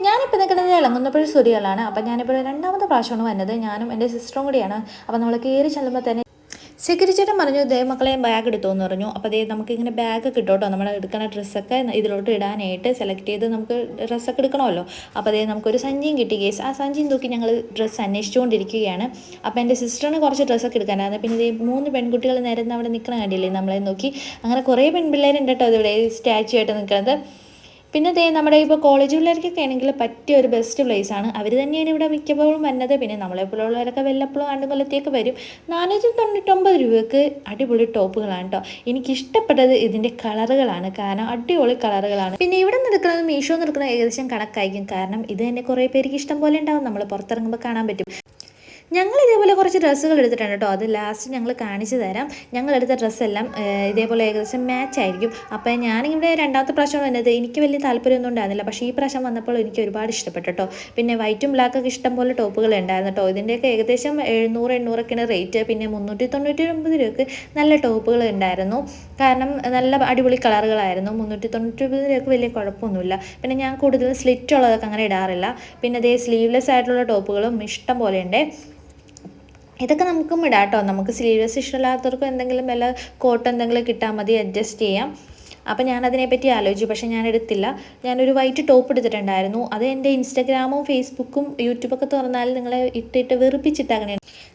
ഞാനിപ്പോൾ നിൽക്കുന്നത് ഇളങ്ങുന്നപ്പുഴ സ്റ്റുഡിയോയിലാണ്. അപ്പോൾ ഞാനിപ്പോൾ രണ്ടാമത്തെ പ്രാവശ്യമാണ് വന്നത്. ഞാനും എൻ്റെ സിസ്റ്ററും കൂടിയാണ്. അപ്പോൾ നമ്മൾ കയറി ചെല്ലുമ്പോൾ തന്നെ സെക്യൂരിറ്റി ചേട്ടൻ പറഞ്ഞു, ദേ മക്കളെ ബാഗ് എടുത്തോന്ന് പറഞ്ഞു. അപ്പോൾ അതേ നമുക്കിങ്ങനെ ബാഗ് കിട്ടും നമ്മൾ എടുക്കുന്ന ഡ്രസ്സൊക്കെ ഇതിലോട്ട് ഇടാനായിട്ട് സെലക്ട് ചെയ്ത് നമുക്ക് ഡ്രസ്സൊക്കെ എടുക്കണമല്ലോ. അപ്പോൾ അതേ നമുക്കൊരു സഞ്ചിയും കിട്ടി കേസ്. ആ സഞ്ചിയും തൂക്കി ഞങ്ങൾ ഡ്രസ്സ് അന്വേഷിച്ചുകൊണ്ടിരിക്കുകയാണ്. അപ്പോൾ എൻ്റെ സിസ്റ്ററിന് കുറച്ച് ഡ്രസ്സൊക്കെ എടുക്കാനായിരുന്നു. പിന്നെ ഇതേ 3 പെൺകുട്ടികൾ നേരം അവിടെ നിൽക്കണം കണ്ടില്ലേ നമ്മളെ നോക്കി. അങ്ങനെ കുറേ പെൺപിള്ളേരുണ്ട് കേട്ടോ ഇവിടെ സ്റ്റാച്ചു ആയിട്ട് നിൽക്കുന്നത്. പിന്നെ ദേ നമ്മുടെ ഇപ്പോൾ കോളേജ് പിള്ളേർക്കൊക്കെ ആണെങ്കിൽ പറ്റിയ ഒരു ബെസ്റ്റ് പ്ലേസ് ആണ്. അവർ തന്നെയാണ് ഇവിടെ മിക്കപ്പോഴും വന്നത്. പിന്നെ നമ്മളെപ്പോലുള്ളവരൊക്കെ വല്ലപ്പോഴും ആണ്ടുകൊല്ലത്തേക്ക് വരും. 499 രൂപയ്ക്ക് അടിപൊളി ടോപ്പുകളാണ് കേട്ടോ. എനിക്കിഷ്ടപ്പെട്ടത് ഇതിൻ്റെ കളറുകളാണ്, കാരണം അടിപൊളി കളറുകളാണ്. പിന്നെ ഇവിടെ നിൽക്കുന്നത് മീഷോ നിൽക്കുന്നത് ഏകദേശം കണക്കായിരിക്കും, കാരണം ഇത് തന്നെ കുറേ പേർക്ക് ഇഷ്ടം പോലെ ഉണ്ടാവും. നമ്മൾ പുറത്തിറങ്ങുമ്പോൾ കാണാൻ പറ്റും. ഞങ്ങൾ ഇതേപോലെ കുറച്ച് ഡ്രസ്സുകൾ എടുത്തിട്ടുണ്ട് കേട്ടോ. അത് ലാസ്റ്റ് ഞങ്ങൾ കാണിച്ചു തരാം. ഞങ്ങളെടുത്ത ഡ്രസ്സെല്ലാം ഇതേപോലെ ഏകദേശം മാച്ച് ആയിരിക്കും. അപ്പോൾ ഞാനിവിടെ രണ്ടാമത്തെ പ്രാവശ്യം വന്നത്. എനിക്ക് വലിയ താല്പര്യമൊന്നും ഉണ്ടായിരുന്നില്ല, പക്ഷേ ഈ പ്രാവശ്യം വന്നപ്പോൾ എനിക്ക് ഒരുപാട് ഇഷ്ടപ്പെട്ടു കേട്ടോ. പിന്നെ വൈറ്റും ബ്ലാക്കൊക്കെ ഇഷ്ടം പോലെ ടോപ്പുകൾ ഉണ്ടായിരുന്നു കേട്ടോ. ഇതിൻ്റെയൊക്കെ ഏകദേശം 700-800ഒക്കെയാണ് റേറ്റ്. പിന്നെ 399 രൂപയ്ക്ക് നല്ല ടോപ്പുകൾ ഉണ്ടായിരുന്നു, കാരണം നല്ല അടിപൊളി കളറുകളായിരുന്നു. 399 രൂപയ്ക്ക് വലിയ കുഴപ്പമൊന്നുമില്ല. പിന്നെ ഞാൻ കൂടുതൽ സ്ലിറ്റ് ഉള്ളതൊക്കെ അങ്ങനെ ഇടാറില്ല. പിന്നെ അതേ സ്ലീവ്ലെസ് ആയിട്ടുള്ള ടോപ്പുകളും ഇഷ്ടം പോലെ ഉണ്ട്. ഇതൊക്കെ നമുക്കും ഇടാം കേട്ടോ. നമുക്ക് സ്ലീവ്ലെസ് ഇഷ്ടമില്ലാത്തവർക്കും എന്തെങ്കിലും വല്ല കോട്ട് എന്തെങ്കിലും കിട്ടാൽ മതി, അഡ്ജസ്റ്റ് ചെയ്യാം. അപ്പോൾ ഞാനതിനെപ്പറ്റി ആലോചിച്ചു, പക്ഷേ ഞാൻ എടുത്തില്ല. ഞാനൊരു വൈറ്റ് ടോപ്പ് എടുത്തിട്ടുണ്ടായിരുന്നു. അത് എൻ്റെ ഇൻസ്റ്റാഗ്രാമും ഫേസ്ബുക്കും യൂട്യൂബൊക്കെ തുറന്നാൽ നിങ്ങളെ ഇട്ടിട്ട് വെറുപ്പിച്ചിട്ടാകണേ.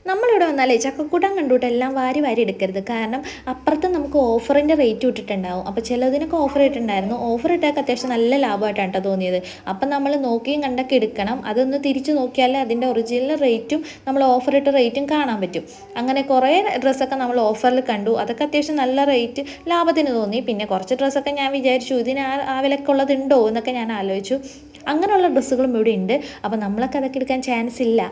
നമ്മളിവിടെ വന്നാലേ ചക്കക്കൂട്ടം കണ്ടുകൊണ്ട് എല്ലാം വാരി എടുക്കരുത്, കാരണം അപ്പുറത്ത് നമുക്ക് ഓഫറിൻ്റെ റേറ്റ് ഇട്ടിട്ടുണ്ടാവും. അപ്പോൾ ചിലതിനൊക്കെ ഓഫർ ഇട്ടിട്ടുണ്ടായിരുന്നു. ഓഫർ ഇട്ടൊക്കെ അത്യാവശ്യം നല്ല ലാഭമായിട്ടാണ് കേട്ടോ തോന്നിയത്. അപ്പം നമ്മൾ നോക്കിയും കണ്ടൊക്കെ എടുക്കണം. അതൊന്ന് തിരിച്ച് നോക്കിയാൽ അതിൻ്റെ ഒറിജിനൽ റേറ്റും നമ്മൾ ഓഫർ ഇട്ട റേറ്റും കാണാൻ പറ്റും. അങ്ങനെ കുറേ ഡ്രസ്സൊക്കെ നമ്മൾ ഓഫറിൽ കണ്ടു. അതൊക്കെ അത്യാവശ്യം നല്ല റേറ്റ് ലാഭത്തിന് തോന്നി. പിന്നെ കുറച്ച് ഡ്രസ്സൊക്കെ ഞാൻ വിചാരിച്ചു ഇതിന് ആ വിലക്കുള്ളതുണ്ടോ എന്നൊക്കെ ഞാൻ ആലോചിച്ചു. അങ്ങനെയുള്ള ഡ്രസ്സുകളും ഇവിടെ ഉണ്ട്. അപ്പോൾ നമ്മളൊക്കെ അതൊക്കെ എടുക്കാൻ ചാൻസ് ഇല്ല.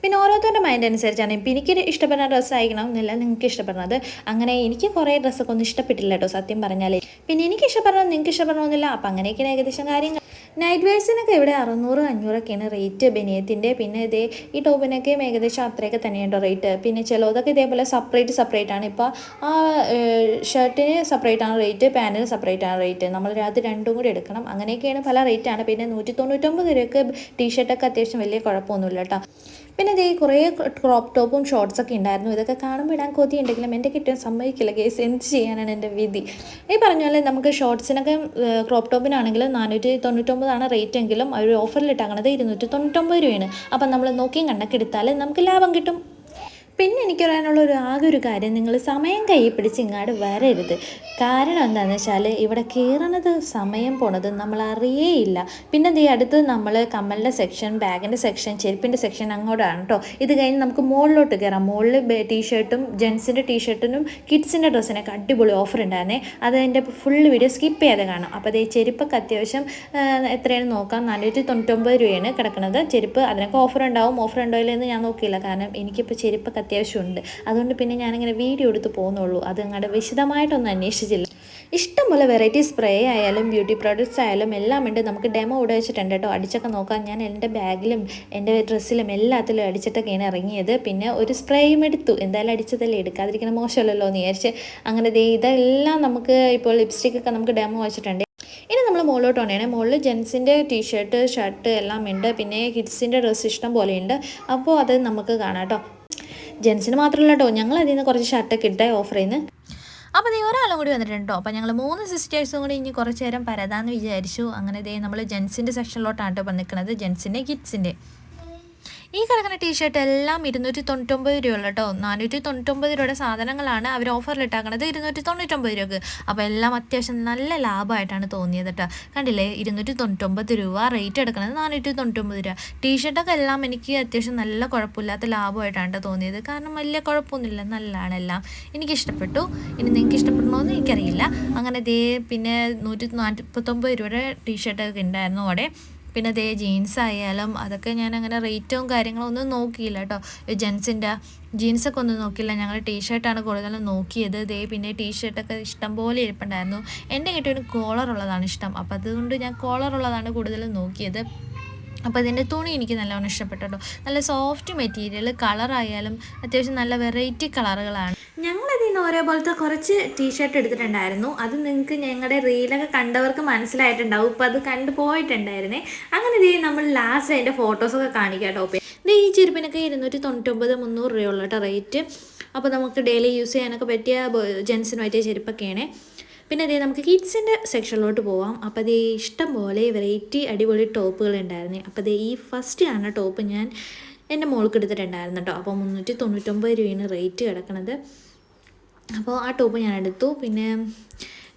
പിന്നെ ഓരോരുത്തരുടെ മൈൻഡ് അനുസരിച്ചാണ്. ഇപ്പം എനിക്ക് ഇഷ്ടപ്പെടുന്ന ഡ്രസ്സ് ആയിരിക്കണം എന്നില്ല നിങ്ങൾക്ക് ഇഷ്ടപ്പെടുന്നത്. അങ്ങനെ എനിക്ക് കുറേ ഡ്രസ്സൊക്കെ ഒന്നും ഇഷ്ടപ്പെട്ടില്ല കേട്ടോ, സത്യം പറഞ്ഞാൽ. പിന്നെ എനിക്ക് ഇഷ്ടപ്പെടുന്നത് നിങ്ങൾക്ക് ഇഷ്ടപ്പെടണമെന്നില്ല. അപ്പം അങ്ങനെയൊക്കെയാണ് ഏകദേശം കാര്യങ്ങൾ. നൈറ്റ് വെയർസിനൊക്കെ ഇവിടെ 600-500ഒക്കെയാണ് റേറ്റ് ബനിയത്തിൻ്റെ. പിന്നെ ഇതേ ഈ ടോപ്പിനൊക്കെയും ഏകദേശം അത്രയൊക്കെ തന്നെയുണ്ടോ റേറ്റ്. പിന്നെ ചിലതൊക്കെ ഇതേപോലെ സെപ്പറേറ്റ് ആണ്. ഇപ്പോൾ ആ ഷർട്ടിന് സെപ്പറേറ്റ് ആണ് റേറ്റ്, പാൻറ്റിന് സെപ്പറേറ്റ് ആണ് റേറ്റ്. നമ്മൾ രാത്രി രണ്ടും കൂടി എടുക്കണം. അങ്ങനെയൊക്കെയാണ് പല റേറ്റാണ്. പിന്നെ 199 രൂപയ്ക്ക് ടീഷർട്ടൊക്കെ അത്യാവശ്യം വലിയ കുഴപ്പമൊന്നുമില്ല കേട്ടോ. പിന്നെ ഇതേ കുറേ ക്രോപ്പ് ടോപ്പും ഷോർട്ട്സൊക്കെ ഉണ്ടായിരുന്നു. ഇതൊക്കെ കാണുമ്പോൾ ഇടാൻ കൊതിയുണ്ടെങ്കിലും എൻ്റെ കിട്ടാൻ സമ്മതിക്കില്ല കേസ്. എന്ത് ചെയ്യാനാണ് എൻ്റെ വിധി. ഈ പറഞ്ഞ പോലെ നമുക്ക് ഷോർട്ട്സിനൊക്കെ ക്രോപ്പ് ടോപ്പിനാണെങ്കിൽ 499 റേറ്റ് എങ്കിലും ഒരു ഓഫറിലിട്ടാക്കണത് 299 രൂപയാണ്. അപ്പം നമ്മൾ നോക്കിയും കണ്ടൊക്കെ എടുത്താൽ നമുക്ക് ലാഭം കിട്ടും. പിന്നെ എനിക്ക് പറയാനുള്ള ആകെ ഒരു കാര്യം, നിങ്ങൾ സമയം കയ്യിൽ പിടിച്ച് ഇങ്ങോട്ട് വരരുത്. കാരണം എന്താണെന്ന് വെച്ചാൽ ഇവിടെ കയറണത് സമയം പോണത് നമ്മൾ അറിയേയില്ല. പിന്നെ ഈ അടുത്ത് നമ്മൾ കമ്മലിൻ്റെ സെക്ഷൻ, ബാഗിൻ്റെ സെക്ഷൻ, ചെരുപ്പിൻ്റെ സെക്ഷൻ അങ്ങോട്ടാണ് കേട്ടോ. ഇത് കഴിഞ്ഞ് നമുക്ക് മുകളിലോട്ട് കയറാം. മുകളിൽ ടീഷർട്ടും ജെൻസിൻ്റെ ടീഷർട്ടിനും കിഡ്സിൻ്റെ ഡ്രസ്സിനൊക്കെ അടിപൊളി ഓഫർ ഉണ്ടായിരുന്നേ. അത് എൻ്റെ ഫുൾ വീഡിയോ സ്കിപ്പ് ചെയ്യാതെ കാണാം. അപ്പോൾ അതേ ചെരുപ്പൊക്കെ അത്യാവശ്യം എത്രയാണ് നോക്കാം. 499 രൂപയാണ് കിടക്കുന്നത് ചെരുപ്പ്. അതിനൊക്കെ ഓഫർ ഉണ്ടാവും. ഓഫർ ഉണ്ടോ ഇല്ലെന്ന് ഞാൻ നോക്കിയില്ല, കാരണം എനിക്കിപ്പോൾ ചെരുപ്പൊക്കെ അത്യാവശ്യമുണ്ട്. അതുകൊണ്ട് പിന്നെ ഞാനിങ്ങനെ വീഡിയോ എടുത്ത് പോകുന്നുള്ളൂ. അത് അങ്ങോട്ട് വിശദമായിട്ടൊന്നും അന്വേഷിച്ചില്ല. ഇഷ്ടംപോലെ വെറൈറ്റി സ്പ്രേ ആയാലും ബ്യൂട്ടി പ്രോഡക്റ്റ്സ് ആയാലും എല്ലാം ഉണ്ട്. നമുക്ക് ഡെമോ ഇവിടെ വെച്ചിട്ടുണ്ട് കേട്ടോ. അടിച്ചൊക്കെ നോക്കാം. ഞാൻ എൻ്റെ ബാഗിലും എൻ്റെ ഡ്രസ്സിലും എല്ലാത്തിലും അടിച്ചിട്ടൊക്കെയാണ് ഇറങ്ങിയത്. പിന്നെ ഒരു സ്പ്രേയും എടുത്തു. എന്തായാലും അടിച്ചതല്ലേ, എടുക്കാതിരിക്കുന്ന മോശമല്ലല്ലോ എന്ന് വിചാരിച്ച്. അങ്ങനെ ഇതെല്ലാം നമുക്ക് ഇപ്പോൾ ലിപ്സ്റ്റിക്കൊക്കെ നമുക്ക് ഡെമോ വെച്ചിട്ടുണ്ട്. ഇനി നമ്മൾ മുകളിലോട്ട് കൊണ്ടുപോകണേ. മുകളിൽ ജെൻസിൻ്റെ ടീഷർട്ട്, ഷർട്ട് എല്ലാം ഉണ്ട്. പിന്നെ കിഡ്സിൻ്റെ ഡ്രസ്സ് ഇഷ്ടം പോലെയുണ്ട്. അപ്പോൾ അത് നമുക്ക് കാണാം കേട്ടോ. ജെൻസിന് മാത്രമല്ല കേട്ടോ, ഞങ്ങൾ അതിൽ നിന്ന് കുറച്ച് ഷർട്ടൊക്കെ ഇട്ടേ ഓഫർ ചെയ്യുന്നു. അപ്പോൾ ഒരാളും കൂടി വന്നിട്ടുണ്ട് കേട്ടോ. അപ്പോൾ ഞങ്ങൾ 3 സിസ്റ്റേഴ്സും കൂടി ഇനി കുറച്ച് നേരം പരതാമെന്ന് വിചാരിച്ചു. അങ്ങനെ നമ്മൾ ജെൻസിൻ്റെ സെക്ഷനിലോട്ടാണ് കേട്ടോ നിൽക്കുന്നത്, ജെൻസിൻ്റെ കിഡ്സിൻ്റെ. ഈ കിടക്കുന്ന ടീഷർട്ട് എല്ലാം 299 രൂപയുള്ള കേട്ടോ. 499 രൂപയുടെ സാധനങ്ങളാണ് അവർ ഓഫറിലിട്ടാക്കണത് 299 രൂപക്ക്. അപ്പോൾ എല്ലാം അത്യാവശ്യം നല്ല ലാഭമായിട്ടാണ് തോന്നിയത് കേട്ടോ. കണ്ടില്ലേ, 299 രൂപ റേറ്റ് എടുക്കുന്നത് 499 രൂപ. ടീഷർട്ടൊക്കെ എല്ലാം എനിക്ക് അത്യാവശ്യം നല്ല കുഴപ്പമില്ലാത്ത ലാഭമായിട്ടാണ് കേട്ടോ തോന്നിയത്, കാരണം വലിയ കുഴപ്പമൊന്നുമില്ല, നല്ലതാണ് എല്ലാം. എനിക്കിഷ്ടപ്പെട്ടു. ഇനി നിങ്ങൾക്ക് ഇഷ്ടപ്പെടണോ എന്ന് എനിക്കറിയില്ല. അങ്ങനെ പിന്നെ 149 രൂപയുടെ ടീഷർട്ടൊക്കെ ഉണ്ടായിരുന്നു അവിടെ. പിന്നെ ജീൻസ് ആയാലും അതൊക്കെ ഞാൻ അങ്ങനെ റേറ്റും കാര്യങ്ങളും ഒന്നും നോക്കിയില്ല കേട്ടോ. ജെൻസിൻ്റെ ജീൻസൊക്കെ ഒന്നും നോക്കിയില്ല. ഞങ്ങൾ ടീഷർട്ടാണ് കൂടുതലും നോക്കിയത്. പിന്നെ ടീഷർട്ടൊക്കെ ഇഷ്ടം പോലെ ഇരിപ്പുണ്ടായിരുന്നു. എൻ്റെ കിട്ടിയൊരു കോളറുള്ളതാണ് ഇഷ്ടം. അപ്പോൾ അതുകൊണ്ട് ഞാൻ കോളറുള്ളതാണ് കൂടുതലും നോക്കിയത്. അപ്പോൾ ഇതിൻ്റെ തുണി എനിക്ക് നല്ലോണം ഇഷ്ടപ്പെട്ടു കേട്ടോ. നല്ല സോഫ്റ്റ് മെറ്റീരിയൽ, കളറായാലും അത്യാവശ്യം നല്ല വെറൈറ്റി കളറുകളാണ്. ഞങ്ങളിതിൽ നിന്ന് ഒരേപോലത്തെ കുറച്ച് ടീഷർട്ട് എടുത്തിട്ടുണ്ടായിരുന്നു. അത് നിങ്ങൾക്ക് ഞങ്ങളുടെ റീലൊക്കെ കണ്ടവർക്ക് മനസ്സിലായിട്ടുണ്ടാവും. ഇപ്പോൾ അത് കണ്ടു പോയിട്ടുണ്ടായിരുന്നേ. അങ്ങനെ ഇത് നമ്മൾ ലാസ്റ്റ് അതിൻ്റെ ഫോട്ടോസൊക്കെ കാണിക്കാം ടോപ്പ്. ഇത് ഈ ചെരുപ്പിനൊക്കെ 299-300 രൂപയുള്ള കേട്ടോ റേറ്റ്. അപ്പോൾ നമുക്ക് ഡെയിലി യൂസ് ചെയ്യാനൊക്കെ പറ്റിയ ജെൻസിന് പറ്റിയ ചെരുപ്പൊക്കെയാണ്. പിന്നെ അതേ നമുക്ക് കിഡ്സിൻ്റെ സെക്ഷനിലോട്ട് പോവാം. അപ്പോൾ അതേ ഇഷ്ടം പോലെ വെറൈറ്റി അടിപൊളി ടോപ്പുകൾ ഉണ്ടായിരുന്നു. അപ്പോൾ അതേ ഈ ഫസ്റ്റ് ആണ് ടോപ്പ് ഞാൻ എൻ്റെ മോൾക്ക് എടുത്തിട്ടുണ്ടായിരുന്നു കേട്ടോ. അപ്പോൾ 399 രൂപയാണ് റേറ്റ് കിടക്കുന്നത്. അപ്പോൾ ആ ടോപ്പ് ഞാൻ എടുത്തു. പിന്നെ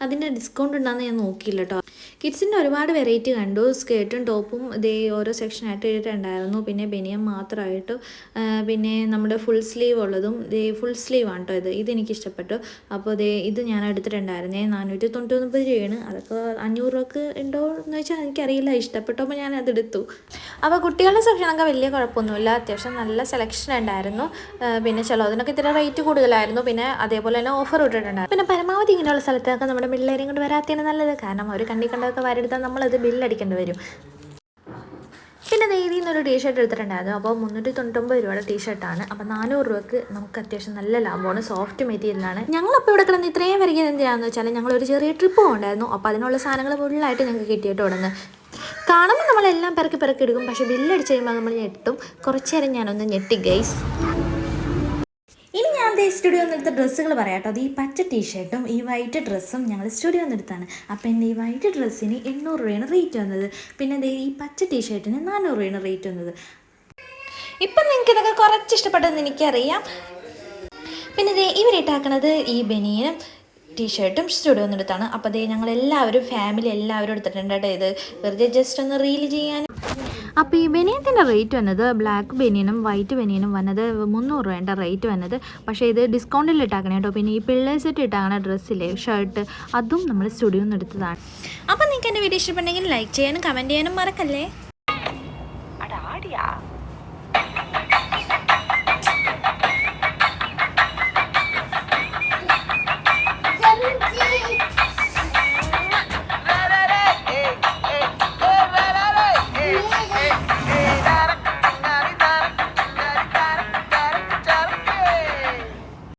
അതിൻ്റെ ഡിസ്കൗണ്ട് ഉണ്ടെന്ന് ഞാൻ നോക്കിയില്ല കേട്ടോ. കിഡ്സിൻ്റെ ഒരുപാട് വെറൈറ്റി കണ്ടു. സ്കേർട്ടും ടോപ്പും ഇതേ ഓരോ സെക്ഷനായിട്ട് ഇട്ടിട്ടുണ്ടായിരുന്നു. പിന്നെ ബനിയൻ മാത്രമായിട്ട്, പിന്നെ നമ്മുടെ ഫുൾ സ്ലീവ് ഉള്ളതും ഇതേ ഫുൾ സ്ലീവാണ് കേട്ടോ ഇതെനിക്ക് ഇഷ്ടപ്പെട്ടു. അപ്പോൾ ഇത് ഞാൻ എടുത്തിട്ടുണ്ടായിരുന്നേ. 499 രൂപയാണ്. അതൊക്കെ 500 രൂപക്ക് ഉണ്ടോ എന്ന് വെച്ചാൽ എനിക്കറിയില്ല. ഇഷ്ടപ്പെട്ടപ്പോൾ ഞാൻ അതെടുത്തു. അപ്പോൾ കുട്ടികളുടെ സെക്ഷനൊക്കെ വലിയ കുഴപ്പമൊന്നുമില്ല. അത്യാവശ്യം നല്ല സെലക്ഷൻ ഉണ്ടായിരുന്നു. പിന്നെ ചിലതിനൊക്കെ ഇത്തിരി റേറ്റ് കൂടുതലായിരുന്നു. പിന്നെ അതേപോലെ തന്നെ ഓഫർ ഇട്ടിട്ടുണ്ടായിരുന്നു. പിന്നെ പരമാവധി ഇങ്ങനെയുള്ള സ്ഥലത്തൊക്കെ നമ്മുടെ പിള്ളേരെയും കൊണ്ട് വരാത്തതാണ് നല്ലത്. കാരണം അവർ കണ്ടൊക്കെ വരെടുത്താൽ നമ്മളത് ബില്ലടിക്കേണ്ടി വരും. പിന്നെ ഇതിൽ നിന്നൊരു ടീഷർട്ട് എടുത്തിട്ടുണ്ടായിരുന്നു. അപ്പോൾ 399 രൂപയുടെ ടീഷർട്ടാണ്. അപ്പോൾ 400 രൂപക്ക് നമുക്ക് അത്യാവശ്യം നല്ല ലാഭമാണ്. സോഫ്റ്റ് മെറ്റീരിയലാണ്. ഞങ്ങളപ്പോൾ ഇവിടെ കിടന്ന് ഇത്രയും വരയ്ക്കുന്നത് എന്തിനാണെന്ന് വെച്ചാൽ ഞങ്ങളൊരു ചെറിയ ട്രിപ്പ് പോകണ്ടായിരുന്നു. അപ്പോൾ അതിനുള്ള സാധനങ്ങൾ ഫുള്ളായിട്ട് ഞങ്ങൾക്ക് കിട്ടിയിട്ട് ഉടനെ കാണുമ്പോൾ നമ്മളെല്ലാം പെറുക്കി എടുക്കും. പക്ഷേ ബില്ലടിച്ച് കഴിയുമ്പോൾ നമ്മൾ ഞെട്ടും. കുറച്ച് നേരം ഞാനൊന്ന് ഞെട്ടി ഗൈസ്. ഇനി ഞാൻ സ്റ്റുഡിയോ നിന്നെടുത്ത ഡ്രസ്സുകൾ പറയാം കേട്ടോ. അത് ഈ പച്ച ടീഷർട്ടും ഈ വൈറ്റ് ഡ്രസ്സും ഞങ്ങൾ സ്റ്റുഡിയോ നിന്നെടുത്താണ്. അപ്പോൾ എൻ്റെ ഈ വൈറ്റ് ഡ്രസ്സിന് 800 രൂപയാണ് റേറ്റ് വന്നത്. പിന്നെ ഈ പച്ച ടീഷർട്ടിന് 400 രൂപയാണ് റേറ്റ് വന്നത്. ഇപ്പം നിങ്ങൾക്ക് ഇതൊക്കെ കുറച്ച് ഇഷ്ടപ്പെട്ടതെന്ന് എനിക്കറിയാം. പിന്നെ ഇവരിട്ടാക്കണത് ഈ ബനിയനും ടീഷർട്ടും സ്റ്റുഡിയോ നിന്നെടുത്താണ്. അപ്പോൾ ഞങ്ങളെല്ലാവരും ഫാമിലി എല്ലാവരും എടുത്തിട്ടുണ്ട് കേട്ടോ. ഇത് വെറുതെ ജസ്റ്റ് ഒന്ന് റീൽ ചെയ്യാൻ. അപ്പോൾ ഈ ബനിയത്തിൻ്റെ റേറ്റ് വന്നത് ബ്ലാക്ക് ബനിയനും വൈറ്റ് ബനിയനും വന്നത് 300 രൂപേൻ്റെ റേറ്റ് വന്നത്. പക്ഷേ ഇത് ഡിസ്കൗണ്ടിൽ ഇട്ടാക്കണേ കേട്ടോ. പിന്നെ ഈ പിള്ളേഴ്സ് ഇട്ടാക്കണ ഡ്രസ്സില്ലേ ഷർട്ട് അതും നമ്മൾ സ്റ്റുഡിയോയിൽ നിന്ന് എടുത്തതാണ്. അപ്പോൾ നിങ്ങൾക്ക് എൻ്റെ വീഡിയോ ഇഷ്ടപ്പെട്ടെങ്കിൽ ലൈക്ക് ചെയ്യാനും കമൻറ്റ് ചെയ്യാനും മറക്കല്ലേ.